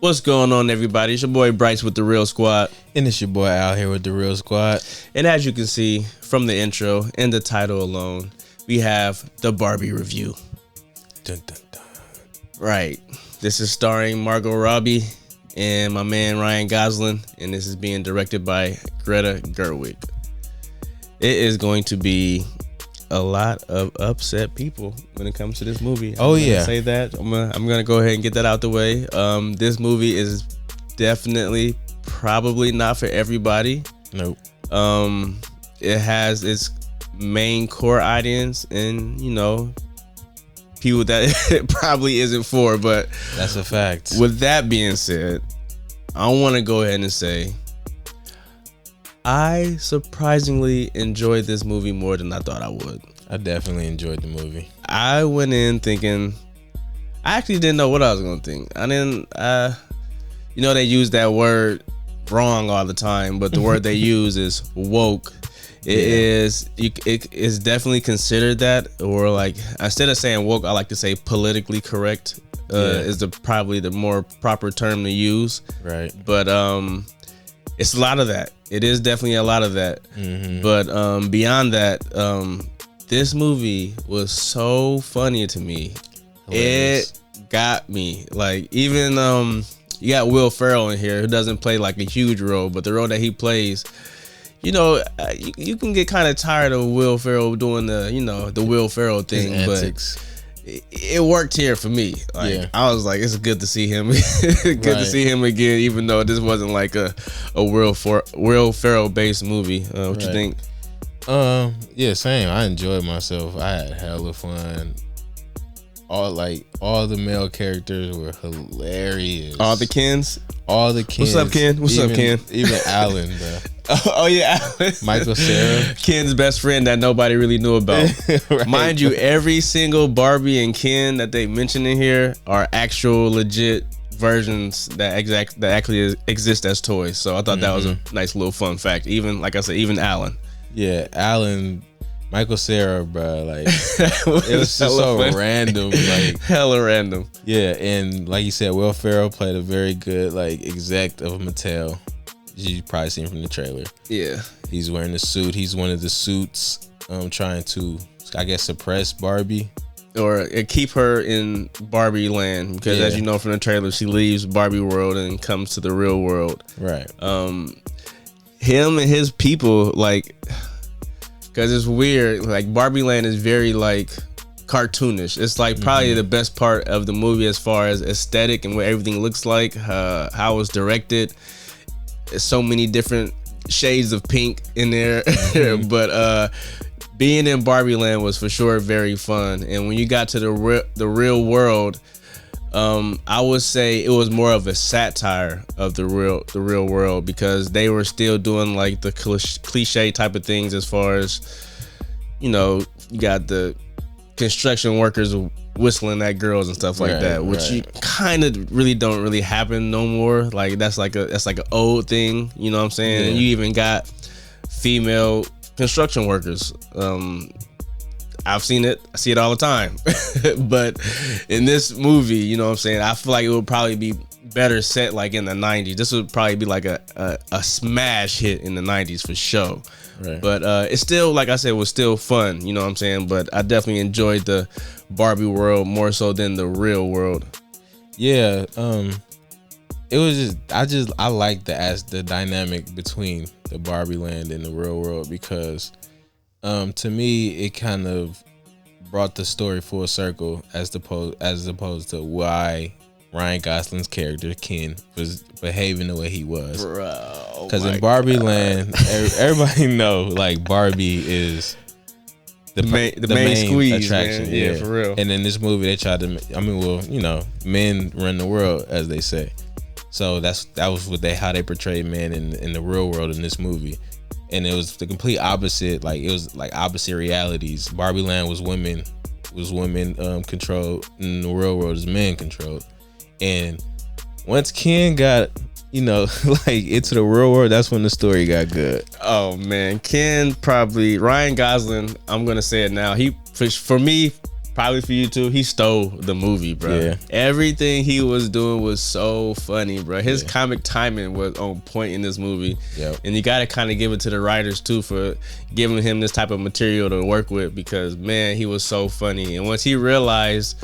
What's going on, everybody? It's your boy Bryce with The Real Squad. And it's your boy Al here with The Real Squad. And as you can see from the intro and the title alone, we have the Barbie review. Dun, dun, dun. Right. This is starring Margot Robbie and my man Ryan Gosling. And this is being directed by Greta Gerwig. It is going to be a lot of upset people when it comes to this movie. Say that. I'm gonna go ahead and get that out the way. This movie is definitely probably not for everybody. Nope. It has its main core audience and people that it probably isn't for, but that's a fact. With that being said, I want to go ahead and say I surprisingly enjoyed this movie more than I thought I would. I definitely enjoyed the movie. I went in thinking, I actually didn't know what I was going to think. I didn't, they use that word wrong all the time, but the word they use is woke. It is definitely considered that, or like, instead of saying woke, I like to say politically correct is probably the more proper term to use. Right. But, it's a lot of that. It is definitely a lot of that. Mm-hmm. But beyond that, this movie was so funny to me. Hilarious. It got me. Like, even you got Will Ferrell in here, who doesn't play like a huge role, but the role that he plays, you can get kind of tired of Will Ferrell doing the Will Ferrell thing. His antics. It worked here for me. I was like, it's good to see him. Good to see him again, even though this wasn't like a Will Ferrell based movie. What you think? Yeah, same. I enjoyed myself. I had hella fun. All the male characters were hilarious. All the Kens. What's up, Ken? What's up, Ken? Even Alan, bro. Oh yeah, Alan. Michael Cera. Ken's best friend that nobody really knew about. Right. Mind you, every single Barbie and Ken that they mention in here are actual legit versions that actually exist as toys. So I thought that was a nice little fun fact. Even, like I said, even Alan. Yeah, Alan. Michael Cera, bro, like it was just so random, like hella random. Yeah, and like you said, Will Ferrell played a very good exec of Mattel. You probably seen from the trailer. Yeah, he's wearing the suit. He's one of the suits, trying to, I guess, suppress Barbie or keep her in Barbie land because, as you know from the trailer, she leaves Barbie world and comes to the real world. Right. Him and his people because it's weird. Like, Barbie Land is very cartoonish. It's probably the best part of the movie as far as aesthetic and what everything looks like, how it's directed. There's so many different shades of pink in there. But being in Barbie Land was for sure very fun. And when you got to the real world, I would say it was more of a satire of the real world, because they were still doing the cliche type of things as far as, you got the construction workers whistling at girls and stuff like that, which you kind of really don't really happen no more. Like, that's like an old thing, you know what I'm saying? And you even got female construction workers. I've seen it. I see it all the time. But in this movie, you know what I'm saying, I feel like it would probably be better set in the 90s. This would probably be a smash hit in the 90s for sure. Right. But it's still, like I said, was still fun, you know what I'm saying? But I definitely enjoyed the Barbie world more so than the real world. Yeah. It was I like the dynamic between the Barbie land and the real world, because to me, it kind of brought the story full circle as opposed to why Ryan Gosling's character Ken was behaving the way he was. Because in Barbie Land, everybody know Barbie is the main squeeze attraction. Man. Yeah, for real. And in this movie, they tried to, men run the world, as they say. So that was how they portrayed men in the real world in this movie. And it was the complete opposite. It was opposite realities. Barbie Land was women controlled, and the real world is men controlled. And once Ken got into the real world, that's when the story got good. Oh man, Ryan Gosling, I'm gonna say it now, he for me probably for you too. He stole the movie, bro. Yeah. Everything he was doing was so funny, bro. His comic timing was on point in this movie. Yep. And you got to kind of give it to the writers too for giving him this type of material to work with, because man, he was so funny. And once he realized,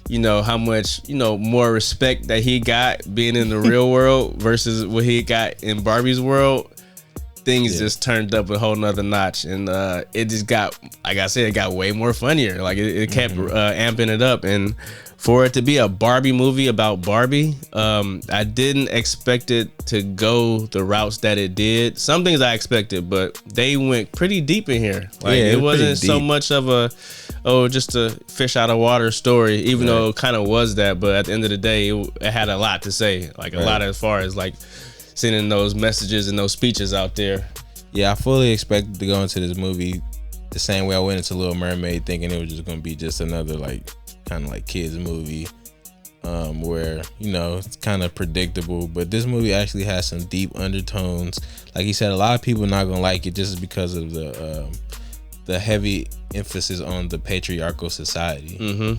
you know, how much, you know, more respect that he got being in the real world versus what he got in Barbie's world, things just turned up a whole nother notch. And it just got, like I said, it got way more funnier. Like it kept amping it up. And for it to be a Barbie movie about Barbie, I didn't expect it to go the routes that it did. Some things I expected, but they went pretty deep in here. Like it wasn't so much of a, just a fish out of water story, even though it kind of was that. But at the end of the day, it had a lot to say, like a lot as far as like sending those messages and those speeches out there. Yeah, I fully expected to go into this movie the same way I went into Little Mermaid, thinking it was just gonna be just another like kind of like kids movie, where, you know, it's kind of predictable. But this movie actually has some deep undertones. Like he said, a lot of people are not gonna like it just because of the heavy emphasis on the patriarchal society.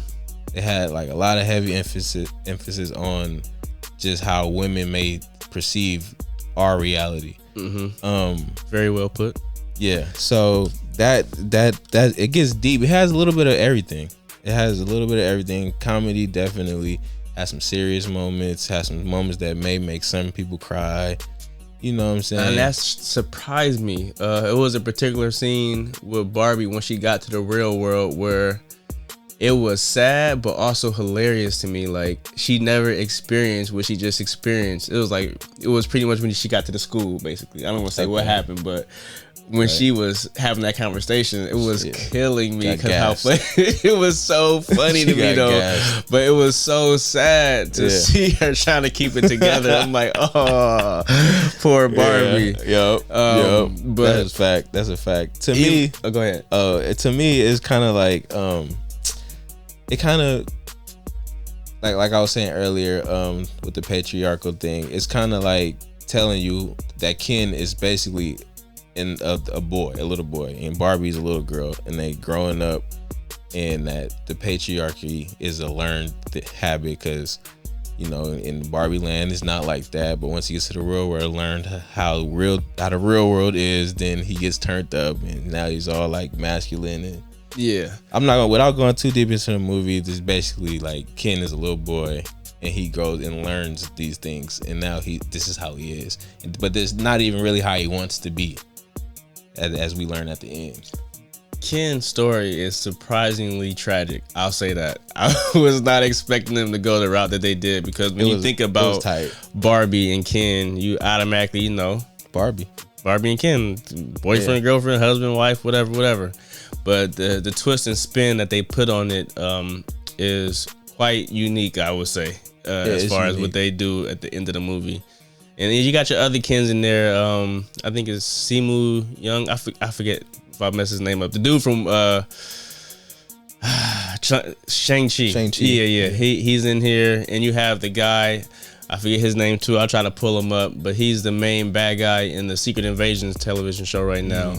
It had like a lot of heavy emphasis on just how women may perceive our reality. Very well put. Yeah, so that it gets deep. It has a little bit of everything. Comedy definitely has some serious moments, has some moments that may make some people cry. You know what I'm saying? And that surprised me. It was a particular scene with Barbie when she got to the real world where it was sad but also hilarious to me. Like she never experienced what she just experienced. It was pretty much when she got to the school, basically. I don't want to say what happened, but when she was having that conversation, it was killing me because how funny it was. So funny to me though, but it was so sad to see her trying to keep it together. I'm like, oh, poor Barbie. But that's a fact. To me, go ahead. To me, it's kind of like it kind of like I was saying earlier, with the patriarchal thing. It's kind of like telling you that Ken is basically a little boy, and Barbie's a little girl, and they growing up, and that the patriarchy is a learned habit, because, you know, in Barbie land it's not like that. But once he gets to the real world, learned how the real world is, then he gets turned up, and now he's all like masculine. And I'm not gonna, without going too deep into the movie, it's basically like Ken is a little boy, and he grows and learns these things, and now this is how he is. But this not even really how he wants to be, as we learn at the end. Ken's story is surprisingly tragic. I'll say that. I was not expecting them to go the route that they did, because when you think about Barbie and Ken, you automatically, you know, Barbie and Ken, boyfriend, girlfriend, husband, wife, whatever. But the twist and spin that they put on it is quite unique, I would say, as far as what they do at the end of the movie. And then you got your other Kens in there. I think it's Simu Young. I forget if I mess his name up. The dude from Shang-Chi. Yeah. He's in here. And you have the guy, I forget his name too. I'll try to pull him up. But he's the main bad guy in the Secret Invasions television show right now.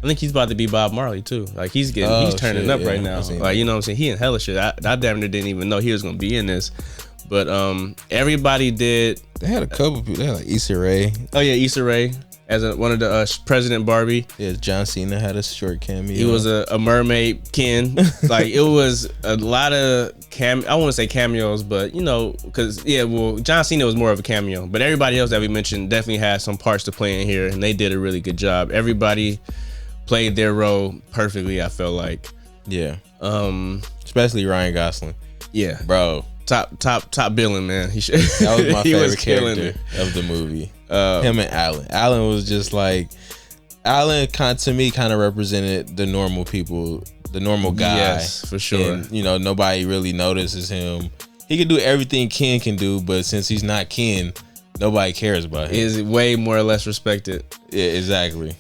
I think he's about to be Bob Marley too. Like he's turning up right now. Like, you know what I'm saying? He in hella shit. I damn near didn't even know he was gonna be in this. But everybody did. They had a couple people. They had like Issa Rae. Oh yeah, Issa Rae as one of the President Barbie. Yeah, John Cena had a short cameo. He was a mermaid Ken. Like it was a lot of I want to say cameos, but you know, because John Cena was more of a cameo. But everybody else that we mentioned definitely had some parts to play in here, and they did a really good job. Everybody played their role perfectly, I felt like. Yeah. Especially Ryan Gosling. Yeah, bro. Top billing, man. That was my favorite character of the movie. Him and Alan. Alan was just like, to me kind of represented the normal people, the normal guy. Yes, for sure. And, you know, nobody really notices him. He can do everything Ken can do, but since he's not Ken, nobody cares about him. He's way more or less respected. Yeah, exactly.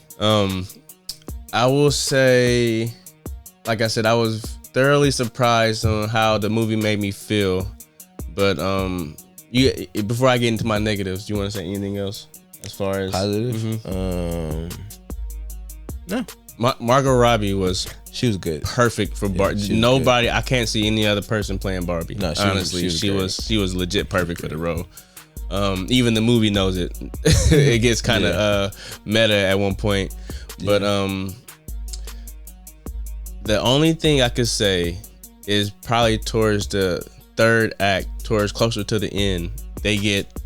I will say, like I said, I was thoroughly surprised on how the movie made me feel. But before I get into my negatives, do you want to say anything else as far as positive? No. Margot Robbie she was good, perfect for Barbie. Nobody, I can't see any other person playing Barbie. No, honestly, she was legit perfect for the role. Even the movie knows it. It gets kind of meta at one point, but the only thing I could say is probably towards the third act, towards closer to the end, they get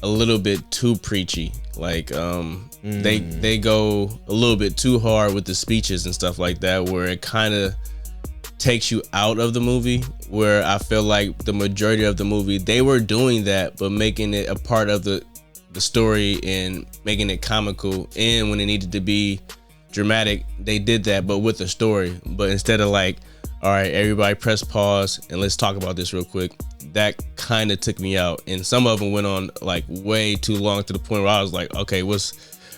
a little bit too preachy. Like they go a little bit too hard with the speeches and stuff like that, where it kind of takes you out of the movie. Where I feel like the majority of the movie they were doing that, but making it a part of the story and making it comical. And when it needed to be dramatic, they did that, but with a story. But instead of like, all right, everybody press pause and let's talk about this real quick, that kind of took me out. And some of them went on like way too long, to the point where I was like, okay,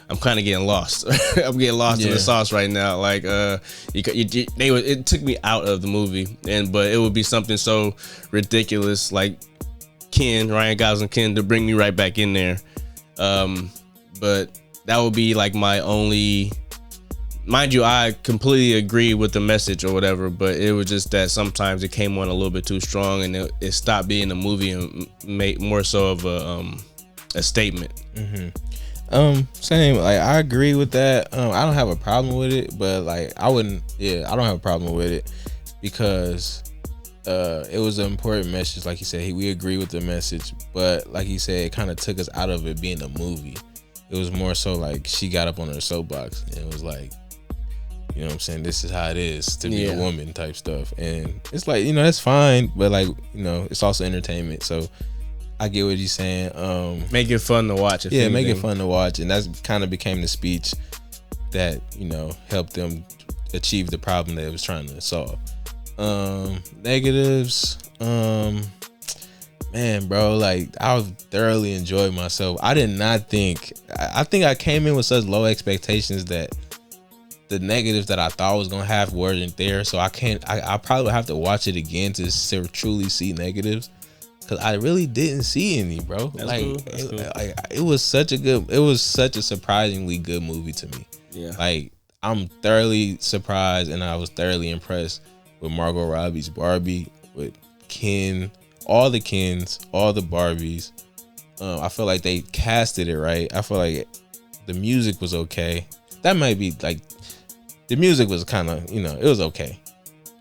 I'm kind of getting lost. I'm getting lost in the sauce right now. Like it took me out of the movie. But it would be something so ridiculous like Ryan Gosling to bring me right back in there. But that would be like my only. Mind you, I completely agree with the message or whatever, but it was just that sometimes it came on a little bit too strong, and it stopped being a movie and made more so of a statement. Same. Like I agree with that. I don't have a problem with it, but like I don't have a problem with it because it was an important message. Like you said, we agree with the message, but like you said, it kind of took us out of it being a movie. It was more so like she got up on her soapbox and it was like, you know what I'm saying, this is how it is to be a woman type stuff. And it's like, that's fine, but like, it's also entertainment. So I get what you're saying. Make it fun to watch. Make it fun to watch. And that's kind of became the speech that, helped them achieve the problem that it was trying to solve. Negatives, man, bro, like I thoroughly enjoyed myself. I did not think, I think I came in with such low expectations that the negatives that I thought I was gonna have weren't there. So I probably would have to watch it again to truly see negatives, because I really didn't see any, bro. That's cool. It was such a surprisingly good movie to me. Yeah. Like I'm thoroughly surprised and I was thoroughly impressed with Margot Robbie's Barbie, with Ken, all the Kens, all the Barbies. I feel like they casted it right. I feel like the music was okay. That might be like, the music was kind of, it was okay.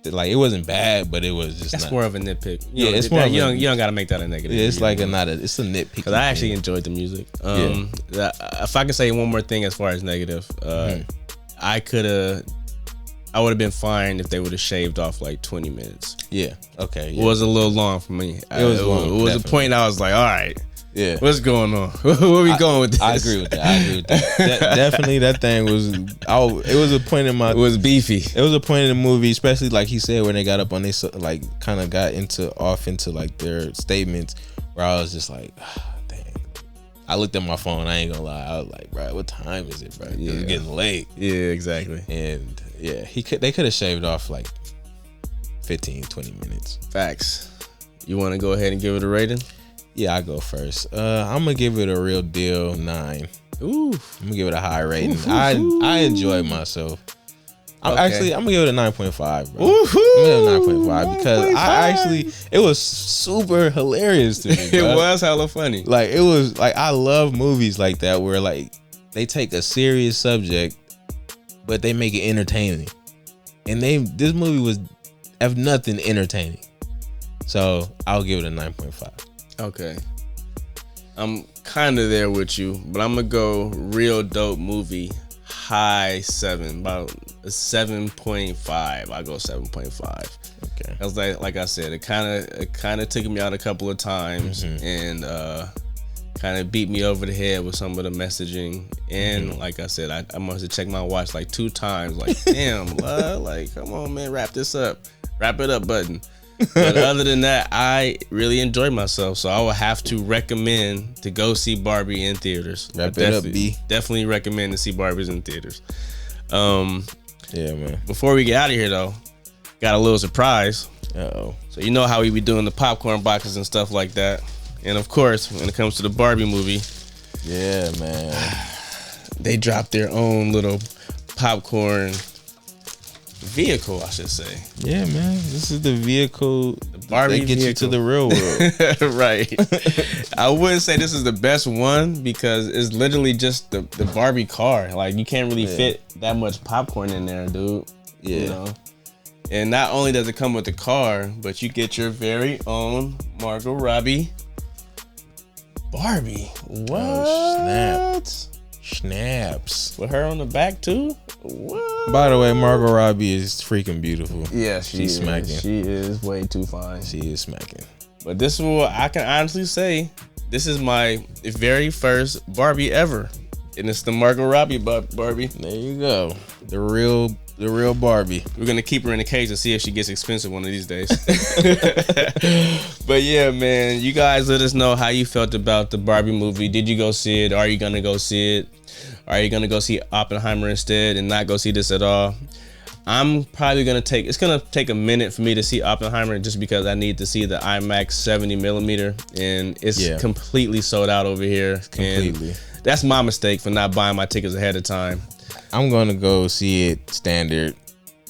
Like it wasn't bad, but it was just. That's more of a nitpick. It's more. You don't got to make that a negative. Yeah, it's like it's a nitpick. Because I actually enjoyed the music. If I can say one more thing as far as negative, I would have been fine if they would have shaved off like 20 minutes. Yeah. Okay. Yeah. It was a little long for me. It was long. It was a point I was like, all right. Yeah. What's going on? Where are we going with this? I agree with that. Definitely, that thing was. It was a point in my. It was beefy. It was a point in the movie, especially like he said when they got up on this, like kind of got off into like their statements, where I was just like, dang. I looked at my phone. I ain't gonna lie. I was like, bro, what time is it, bro? Yeah. It's getting late. Yeah, exactly. And yeah, they could have shaved off like 15, 20 minutes. Facts. You want to go ahead and give it a rating? Yeah, I go first. I'm gonna give it a real deal 9. Ooh, I'm gonna give it a high rating. I enjoyed myself. I'm gonna give it a 9.5, bro. I'm gonna give it a 9.5 because it was super hilarious to me, bro. It was hella funny. Like it was like, I love movies like that where like they take a serious subject but they make it entertaining. And this movie was have nothing entertaining. So I'll give it a 9.5. Okay. I'm kind of there with you, but I'm gonna go real dope movie, high 7, about a 7.5. I go 7.5. Okay. I was like I said, it kind of took me out a couple of times, and kind of beat me over the head with some of the messaging. And like I said, I must have checked my watch like 2 times. Like, damn, love, like, come on, man, wrap this up, wrap it up, button. But other than that, I really enjoyed myself, so I would have to recommend to go see Barbie in theaters. Wrap it up, B. Definitely recommend to see Barbies in theaters. Yeah, man. Before we get out of here, though, got a little surprise. Uh-oh. So you know how we be doing the popcorn boxes and stuff like that, and of course, when it comes to the Barbie movie, yeah, man, they dropped their own little popcorn vehicle, I should say. Yeah, man. This is the vehicle Barbie that gets you to vehicle. the real world. Right. I wouldn't say this is the best one because it's literally just the Barbie car. Like you can't really fit that much popcorn in there, dude. Yeah. You know? And not only does it come with the car, but you get your very own Margot Robbie Barbie. What? Oh, snaps. With her on the back too? What? By the way, Margot Robbie is freaking beautiful. Yeah, she's smacking. She is way too fine. She is smacking. But this is what I can honestly say. This is my very first Barbie ever. And it's the Margot Robbie Barbie. There you go. The real Barbie. We're gonna keep her in the cage and see if she gets expensive one of these days. But yeah, man, you guys let us know how you felt about the Barbie movie. Did you go see it? Are you gonna go see it? Are you gonna go see Oppenheimer instead and not go see this at all? I'm probably gonna it's gonna take a minute for me to see Oppenheimer just because I need to see the IMAX 70mm and it's completely sold out over here. Completely. And that's my mistake for not buying my tickets ahead of time. I'm gonna go see it standard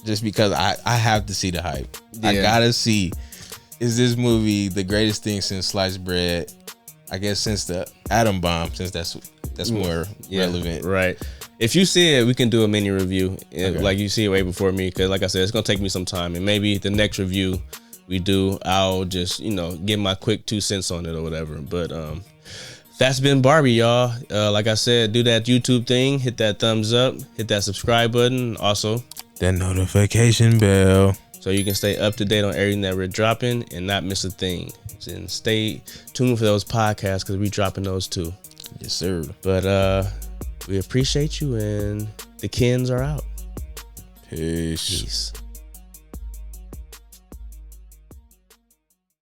just because I have to see the hype. Yeah. I gotta see, is this movie the greatest thing since sliced bread? I guess since the atom bomb, since that's more relevant. Right. If you see it, we can do a mini review. Like you see it way before me, because like I said, it's gonna take me some time, and maybe the next review we do, I'll just give my quick 2 cents on it or whatever. But that's been Barbie, y'all. Like I said, do that YouTube thing, hit that thumbs up, hit that subscribe button, also that notification bell, so you can stay up to date on everything that we're dropping and not miss a thing. And stay tuned for those podcasts because we dropping those too. Yes, sir. But we appreciate you, and the Kens are out. Peace. Peace.